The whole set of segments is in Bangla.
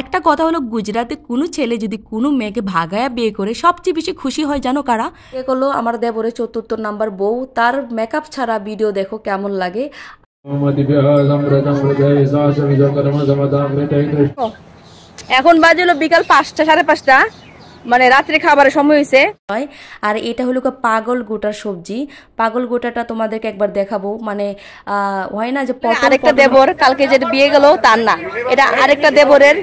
একটা কথা হলো, গুজরাতে কোনো ছেলে যদি কোনো মেয়েকে ভাগায়া বিয়ে করে সবচেয়ে বেশি খুশি হয় জানো কারা? এ করলো আমার দেবরের ৪র্থ নাম্বার বউ। তার মেকআপ ছাড়া ভিডিও দেখো কেমন লাগে। এখন বাজে হলো বিকাল ৫টা, ৫:৩০, মানে রাত্রে খাবারের সময় হয়েছে। আর এটা হলো পাগল গোটার সবজি। পাগল গোটাটা তোমাদেরকে একবার দেখাবো। মানে হয় না যে আরেকটা দেবর কালকে যেটা বিয়ে গেল তার না, এটা আরেকটা দেবরের।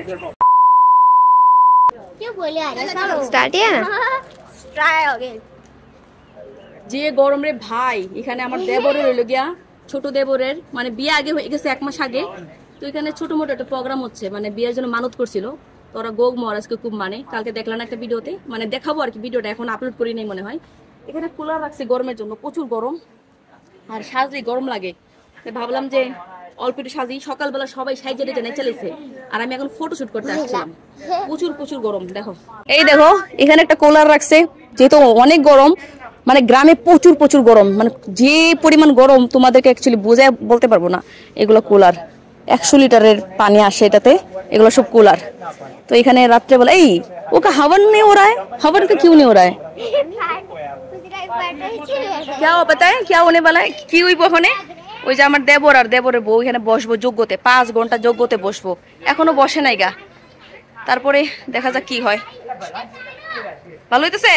যে গরম রে ভাই, এখানে আমার দেবরের হইলো গিয়া ছোট দেবরের, মানে বিয়ে আগে হয়ে গেছে ১ মাস আগে। তো এখানে ছোট মোটো একটা প্রোগ্রাম হচ্ছে, মানে বিয়ের জন্য মানত করছিল। তো ওরা গোগ মহারাজকে খুব মানে, কালকে দেখলাম একটা ভিডিওতে, মানে দেখাবো আর কি, ভিডিওটা এখন আপলোড করি নাই মনে হয়। এখানে কুলার রাখছে গরমের জন্য, প্রচুর গরম, আর সাজলে গরম লাগে। ভাবলাম যে অল্প একটু সাজি। সকালবেলা সবাই সাইজে চলেছে, আর আমি এখন ফটোশুট করতে আসছিলাম। প্রচুর প্রচুর গরম। দেখো, এই দেখো এখানে একটা কুলার রাখছে, যেহেতু অনেক গরম, মানে গ্রামে প্রচুর প্রচুর গরম, মানে যে পরিমাণ গরম তোমাদেরকে অ্যাকচুয়ালি বোঝায় বলতে পারবো না। এগুলো কুলার, ১০০ লিটারের পানি আসে এটাতে, এগুলো সব কুলার। তো এখানে রাত্রেবেলা এই ওকে হাওয়ান নেই ওরায়, হাওয়ান কে কিউ নেই ওরায়, क्या पता है क्या होने वाला है, কি হইব ওখানে? ওই যে আমার দেবর আর দেবরের বউ এখানে বসবো যোগ্যতে, ৫ ঘন্টা যোগ্যতে বসবো, এখনো বসে নাই গা। তারপরে দেখা যাক কি হয়। ভালো হইতেছে?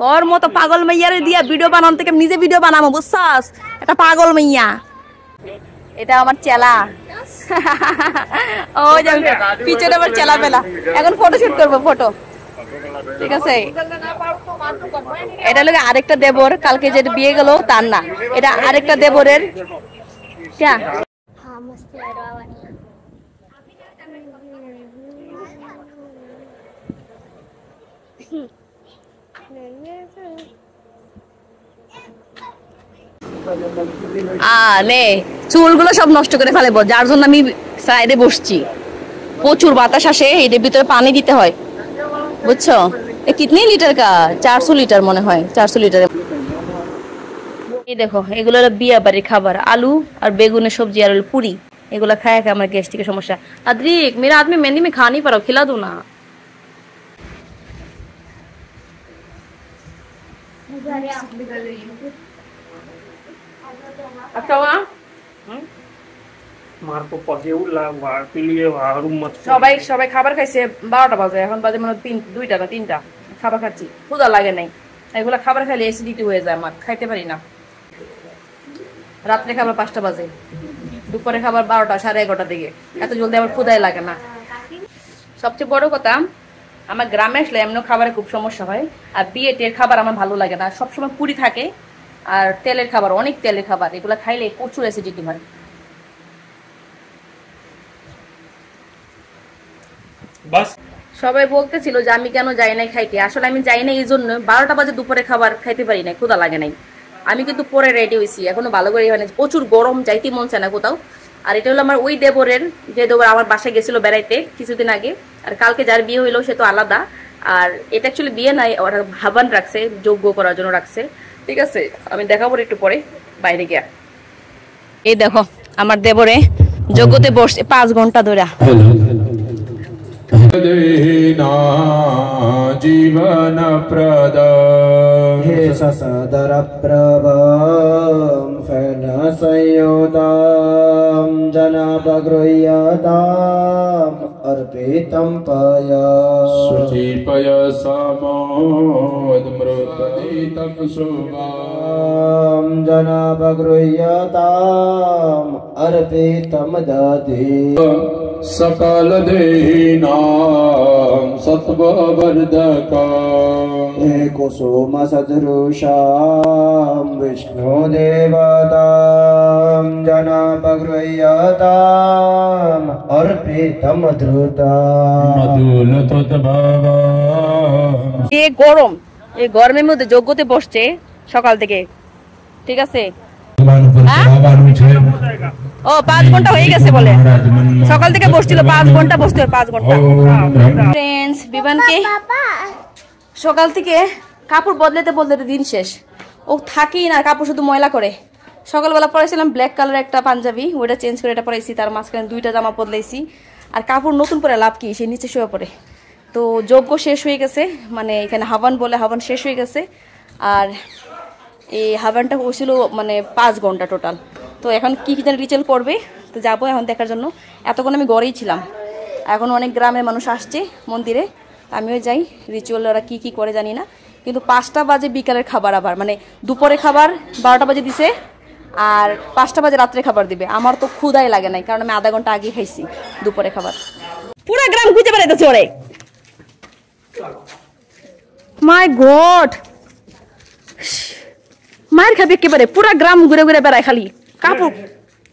তোর মতো পাগল মাইয়ারে দিয়া ভিডিও বানানো থেকে নিজে ভিডিও বানাবো, বুঝছস? এটা পাগল মাইয়া, এটা আমার চেলা। ও পিছনে আমার চেলা পেলা, এখন ফটো শুট করবো, ফটো। ঠিক আছে, এটা হলো আরেকটা দেবর কালকে যেটা বিয়ে গেল তার না, এটা আরেকটা দেবরের। নে চুলগুলো সব নষ্ট করে ফেলে, যার জন্য আমি সাইডে বসছি। প্রচুর বাতাস আসে, এর ভিতরে পানি দিতে হয়, বুঝছো? কিতনি লিটার কা? ৪০০ লিটার মনে হয়, ৪০০ লিটার। এই দেখো এগুলো হলো বিয়া বাড়ির খাবার, আলু আর বেগুনের সবজি আর পুরি। এগুলা খায় আমার গ্যাস্ট্রিকের সমস্যা। अदरिक मेरा आदमी मेहंदी में खा नहीं पा रहा, खिला दो ना। अच्छा हुआ সবাই সবাই খাবার খাইছে, ১২টা বাজে, এখন বাজে মানে ২টা না ৩টা। খাবার খাচ্ছি, ক্ষুধা লাগে নাই। এগুলা খাবার খাইলে অ্যাসিডিটি হয়ে যায়, আমার খাইতে পারি না। রাত্রে খাবার ৫টা বাজে, দুপুরে খাবার ১২টা, ১১:৩০ দিকে। এত জলদি আমার ক্ষুধাই লাগে না। সবচেয়ে বড় কথা, আমার গ্রামে আসলে এমন খাবারে খুব সমস্যা হয়, আর বিয়েটের খাবার আমার ভালো লাগে না। সবসময় পুরি থাকে আর তেলের খাবার, অনেক তেলের খাবার, এগুলো খাইলে প্রচুর অ্যাসিডিটি হয়। সবাই বলতেছিল যে আমি কেন যাই নাই খাইতে, আসলে আমি যাই না এই জন্য ১২টা বাজে দুপুরে খাবার খাইতে পারি না, ক্ষুধা লাগে নাই। আমি কিন্তু পরে রেডি হয়েছি, এখনো ভালো করে হয় না, প্রচুর গরম, যাইতে মন চায় না কোথাও। আর এটা হলো আমার ওই দেবরের, যে দেবর আমার বাসায় গেছিল বেড়াইতে কিছুদিন আগে, আর কালকে যার বিয়ে হইলো সে তো আলাদা। আর এটা অ্যাকচুয়ালি বিয়ে নাই, ওরা ভাবান রাখছে, যোগ্য করার জন্য রাখছে। ঠিক আছে, আমি দেখাবো একটু পরে বাইরে গিয়া। এই দেখো আমার দেবরে যোগ্যতে বসছে ৫ ঘন্টা ধরে। जीवन प्रद हे ससदर प्रभम फन संयोदाम जनपगृह्यताम अर्पितं पय सुचिपय समोद मृतदितं शुभम जनपगृह्यताम अर्पितं दधि सकल देहिनां सत्ववर्धकम् हे कुसुम सदृशां विष्णुदेवतां जनपगृह्यताम् अर्पितं धृताम् मधुलतद्भवम्। এই গরম, এই গরমের মধ্যে যোগ্যতে বসছে সকাল থেকে। ঠিক আছে, ও ৫ ঘন্টা হয়ে গেছে বলে, সকাল থেকে বসছিল ৫ ঘন্টা, বসতে ৫ ঘন্টা। ফ্রেন্ডস, বিমানকে সকাল থেকে কাপড় বদলাতে বদলাতে দিন শেষ, ও থাকেই না, কাপড় শুধু ময়লা করে। সকালবেলা পরেছিলাম ব্ল্যাক কালার একটা পাঞ্জাবি, ওইটা চেঞ্জ করে এটা পরাইছি, তার মাঝখানে 2টা জামা বদলাইছি। আর কাপড় নতুন পরে লাভ কি, সে নিচে শুয়ে পড়ে। তো যজ্ঞ শেষ হয়ে গেছে, মানে এখানে হাবান বলে, হাবান শেষ হয়ে গেছে। আর এই হাবানটা হয়েছিল মানে 5 ঘন্টা টোটাল। তো এখন কী কী যেন রিচুয়াল করবে, তো যাবো এখন দেখার জন্য। এতক্ষণ আমি ঘরেই ছিলাম, এখন অনেক গ্রামের মানুষ আসছে মন্দিরে, আমিও যাই। রিচুয়াল ওরা কী কী করে জানি না, কিন্তু 5টা বাজে বিকালের খাবার, আবার মানে দুপুরে খাবার 12টা বাজে দিছে, আর 5টা বাজে রাত্রে খাবার দিবে। আমার তো ক্ষুধাই লাগে নাই, কারণ আমি আধা ঘন্টা আগে খাইছি দুপুরে খাবার। পুরা গ্রাম খুঁজে বেড়াইতেছে ওরে, মাই গড, মায়ের খাবে একেবারে। পুরা গ্রাম ঘুরে ঘুরে বেড়ায়, খালি কাপড়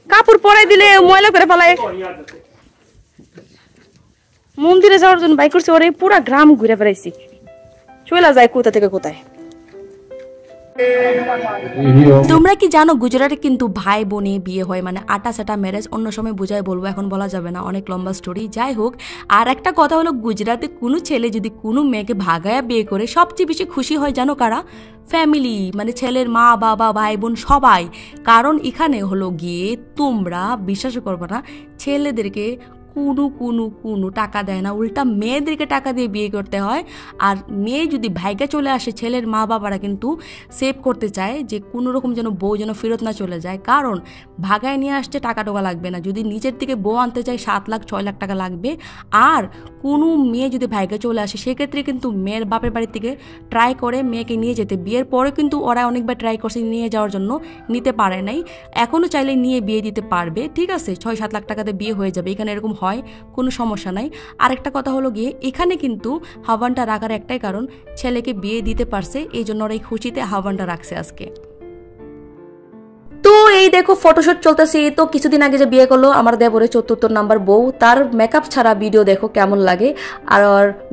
কাপড় পরাই দিলে ময়লা করে ফেলায়। মন্দিরে যাওয়ার জন্য বাইক করছে ওরে, পুরা গ্রাম ঘুরে বেড়াইছি, চলে যায় কোথা থেকে কোথায়। তোমরা কি জানো গুজরাটে কিন্তু ভাই বোনে বিয়ে হয়, মানে আটা সাটা ম্যারেজ। অন্য সময় বুঝাই বলবো, এখন বলা যাবে না, অনেক লম্বা স্টোরি। যাই হোক, আর একটা কথা হলো, গুজরাটে কোনো ছেলে যদি কোনো মেয়েকে ভাগায়া বিয়ে করে, সবচেয়ে বেশি খুশি হয় জানো কারা? ফ্যামিলি, মানে ছেলের মা বাবা ভাই বোন সবাই। কারণ এখানে হলো গিয়ে, তোমরা বিশ্বাস করবে না, ছেলেদেরকে কোনো টাকা দেয় না, উল্টা মেয়েদেরকে টাকা দিয়ে বিয়ে করতে হয়। আর মেয়ে যদি ভাইকে চলে আসে, ছেলের মা বাবারা কিন্তু সেভ করতে চায় যে কোনো রকম যেন বউ যেন ফেরত না চলে যায়। কারণ ভাগায় নিয়ে আসতে টাকা টোকা লাগবে না, যদি নিজের থেকে বউ আনতে চায় 7 লাখ 6 লাখ টাকা লাগবে। আর কোনো মেয়ে যদি ভাইকে চলে আসে, সেক্ষেত্রে কিন্তু মেয়ের বাপের বাড়ি থেকে ট্রাই করে মেয়েকে নিয়ে যেতে। বিয়ের পরে কিন্তু ওরা অনেকবার ট্রাই করছে নিয়ে যাওয়ার জন্য, নিতে পারে নাই। এখনও চাইলে নিয়ে বিয়ে দিতে পারবে, ঠিক আছে, 6-7 লাখ টাকাতে বিয়ে হয়ে যাবে। এখানে এরকম হয়, কোনো সমস্যা নাই। আরেকটা কথা হলো গিয়ে, এখানে কিন্তু হাওয়ানটা রাখার একটাই কারণ, ছেলেকে বিয়ে দিতে পারছে, এই জন্য ওরা এই খুশিতে হাওয়ানটা রাখছে আজকে। তো এই দেখো ফটোশুট চলতেছে। তো কিছুদিন আগে যে বিয়ে করলো আমার দেবরের 74 নাম্বার বউ, তার মেকআপ ছাড়া ভিডিও দেখো কেমন লাগে। আর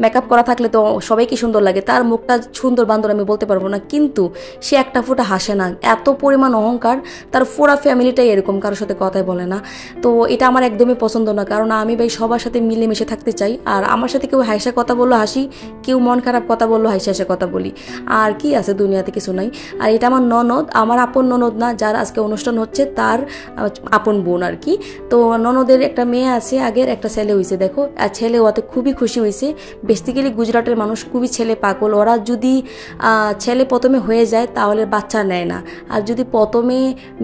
মেকআপ করা থাকলে তো সবাই কি সুন্দর লাগে, তার মুখটা সুন্দর বান্দর আমি বলতে পারবো না, কিন্তু সে একটা ফোঁটা হাসে না, এত পরিমাণ অহংকার। তার পুরা ফ্যামিলিটাই এরকম, কারোর সাথে কথাই বলে না। তো এটা আমার একদমই পছন্দ না, কারণ আমি ভাই সবার সাথে মিলেমিশে থাকতে চাই। আর আমার সাথে কেউ হাসা কথা বললো হাসি, কেউ মন খারাপ কথা বললো হাসি হাসা কথা বলি, আর কি আছে দুনিয়াতে, কিছু নাই। আর এটা আমার ননদ, আমার আপন ননদ না, যার আজকে অনুষ্ঠান হচ্ছে তার আপন বোন আর কি। তো ননদের একটা মেয়ে আছে, আগের একটা ছেলে হয়েছে দেখো, আর ছেলে ওতে খুবই খুশি হয়েছে। বেসিক্যালি গুজরাটের মানুষ খুবই ছেলে পাগল, ওরা যদি ছেলে প্রথমে হয়ে যায় তাহলে বাচ্চা নেয় না, আর যদি প্রথমে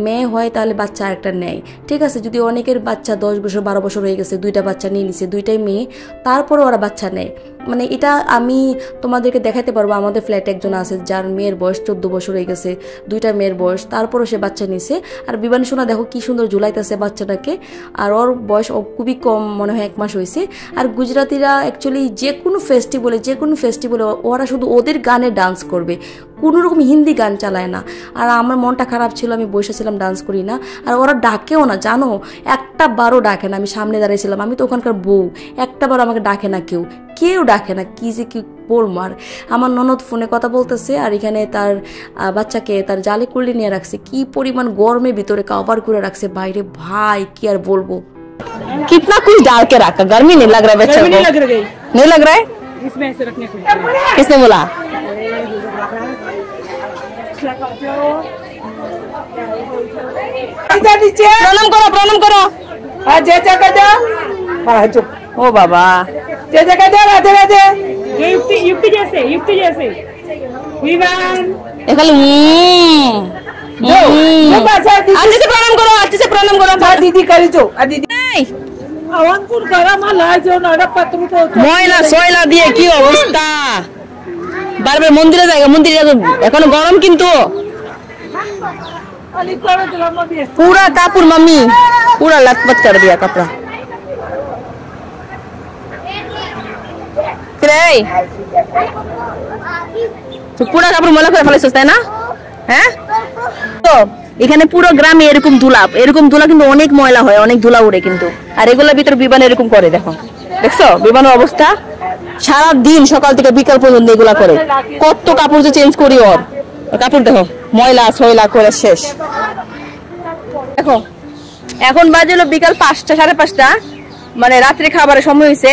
মেয়ে হয় তাহলে বাচ্চা আরেকটা নেয়, ঠিক আছে। যদি অনেকের বাচ্চা 10 বছর 12 বছর হয়ে গেছে, 2টা বাচ্চা নিয়ে নিছে, 2টাই মেয়ে, তারপরে ওরা বাচ্চা নেয়। মানে এটা আমি তোমাদেরকে দেখাতে পারবো, আমাদের ফ্ল্যাটে একজন আছে যার মেয়ের বয়স 14 বছর হয়ে গেছে, 2টা মেয়ের বয়স, তারপরও সে বাচ্চা নিছে। আর বিবান সোনা দেখো কি সুন্দর ঝুলাইতেছে বাচ্চাটাকে, আর ওর বয়স খুবই কম, মনে হয় 1 মাস হয়েছে। আর গুজরাতিরা অ্যাকচুয়ালি যে কোনো ফেস্টিভ্যালে ওরা শুধু ওদের গানে ডান্স করবে, কোনো রকম হিন্দি গান চালায় না। আর আমার মনটা খারাপ ছিল, আমি বসেছিলাম, ডান্স করি না। আর ওরা ডাকেও না জানো, একটা বারও ডাকে না। আমি সামনে দাঁড়িয়েছিলাম, আমি তো ওখানকার বউ, একটা বারও আমাকে ডাকে না, কেউ ডাকে না। কি যে কি বলবো। আর আমার ননদ ফোনে কথা বলতেছে, আর এখানে তার বাচ্চাকে তার জালে কুল্লি নিয়ে রাখছে, কি পরিমাণ গরমের ভিতরে কভার করে রাখছে বাইরে, ভাই কি আর বলবো। कितना कुछ डाल के रखा, गर्मी नहीं लग रहा है बच्चे को? नहीं लग रहा है, इसमें ऐसे रखने को। किसने बोला? प्रणाम करो। जय जगन्नाथ। ओ बाबा, जय जगन्नाथ, राधे राधे। युक्ति जैसे विवान अच्छे से प्रणाम करो। दीदी करी जो दीदी ময়লা সয়লা দিয়ে কি অবস্থা। বারবার মন্দিরে যাই, মন্দিরে এখন গরম, কিন্তু पूरा कापुर मम्मी पूरा लथपथ कर दिया कपड़ा। तो पूरा कापुर ময়লা করে ফেলেছিস তাই না? হ্যাঁ, তো এখানে পুরো গ্রামে এরকম ধুলা কিন্তু অনেক ময়লা হয়, অনেক ধুলা উড়ে কিন্তু। আর এগুলোর ভিতরে বিমান এরকম করে, দেখছো বিমানের অবস্থা, সারা দিন সকাল থেকে বিকাল পর্যন্ত এগুলা করে। কত কাপড় যে চেঞ্জ করি, ওর কাপড় দেখো ময়লা সয়লা করে শেষ। দেখো এখন বাজে হলো বিকাল 5টা 5:30, মানে রাত্রে খাবারের সময় হয়েছে।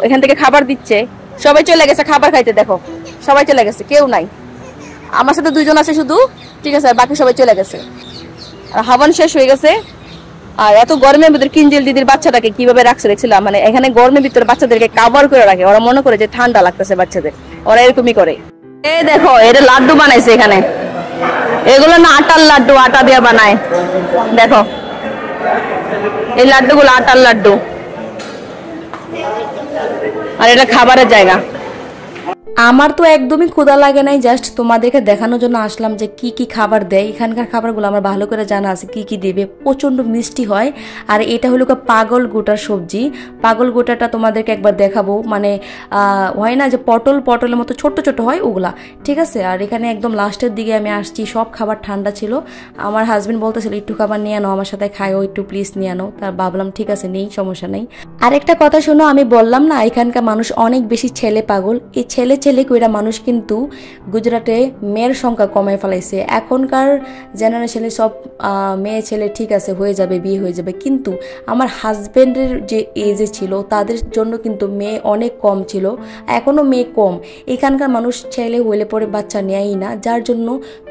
এখান থেকে খাবার দিচ্ছে, সবাই চলে গেছে খাবার খাইতে। দেখো সবাই চলে গেছে, কেউ নাই, আমার সাথে 2 জন আছে শুধু, ঠিক আছে, বাকি সবাই চলে গেছে। আর হাওয়ান শেষ হয়ে গেছে, আর এত গরমের ভিতরে কিঞ্জেল দিদির বাচ্চাটাকে কিভাবে রাখছে দেখছিলাম, মানে এখানে গরমের ভিতরে বাচ্চাদেরকে কাভার করে রাখে, ওরা মনে করে যে ঠান্ডা লাগতেছে বাচ্চাদের, ওরা এরকমই করে। এই দেখো এটা লাড্ডু বানাইছে এখানে, এগুলো না আটার লাড্ডু, আটা দিয়ে বানায়। দেখো এই লাড্ডুগুলো আটার লাড্ডু, আর এটা খাবারের জায়গা। আমার তো একদমই ক্ষুধা লাগে নাই, জাস্ট তোমাদেরকে দেখানোর জন্য আসলাম যে কি কি খাবার দেয়। এখানকার খাবারগুলো আমার ভালো করে জানা আছে কি কি দিবে, প্রচণ্ড মিষ্টি হয়। আর এটা হলো পাগল গোটার সবজি, পাগল গোটাটা তোমাদেরকে একবার দেখাবো, মানে হয় না যে পটলের মতো ছোট ছোট হয় ওগুলা, ঠিক আছে। আর এখানে একদম লাস্টের দিকে আমি আসছি, সব খাবার ঠান্ডা ছিল। আমার হাজবেন্ড বলতেছিল একটু খাবার নিয়ে আনো আমার সাথে খাইও, একটু প্লিজ নিয়ে আনো। তার ভাবলাম ঠিক আছে নেই, সমস্যা নেই। আরেকটা কথা শোনো, আমি বললাম না এখানকার মানুষ অনেক বেশি ছেলে পাগল, এই ছেলে কইরা মানুষ কিন্তু গুজরাটে মেয়ের সংখ্যা কমায় ফেলাইছে। এখনকার জেনারেশনে সব মেয়ে ছেলে ঠিক আছে হয়ে যাবে, বিয়ে হয়ে যাবে, কিন্তু আমার হাজবেন্ডের যে এজে ছিল তাদের জন্য কিন্তু মেয়ে অনেক কম ছিল, এখনো মেয়ে কম। এখানকার মানুষ ছেলে হইলে পরে বাচ্চা নেয়ই না, যার জন্য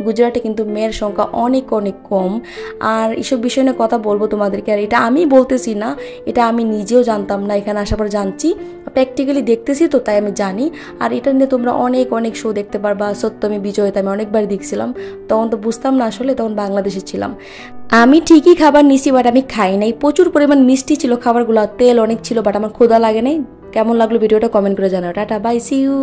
গুজরাটে কিন্তু মেয়ের সংখ্যা অনেক অনেক কম। আর এসব বিষয় নিয়ে কথা বলবো তোমাদেরকে, আর এটা আমি বলতেছি না, এটা আমি নিজেও জানতাম না, এখানে আসার পর জানছি, প্র্যাকটিক্যালি দেখতেছি তো তাই আমি জানি। আর এটা নিয়ে তোমরা অনেক অনেক শো দেখতে পারবা, সত্যমি বিজয়িতা আমি অনেকবার দেখছিলাম, তখন তো বুঝতাম না আসলে, তখন বাংলাদেশে ছিলাম। আমি ঠিকই খাবার নিছি বাট আমি খাই নাই, প্রচুর পরিমাণ মিষ্টি ছিল খাবারগুলো, তেল অনেক ছিল, বাট আমার ক্ষুধা লাগে নাই। কেমন লাগলো ভিডিওটা কমেন্ট করে জানাও। Tata, bye, see you.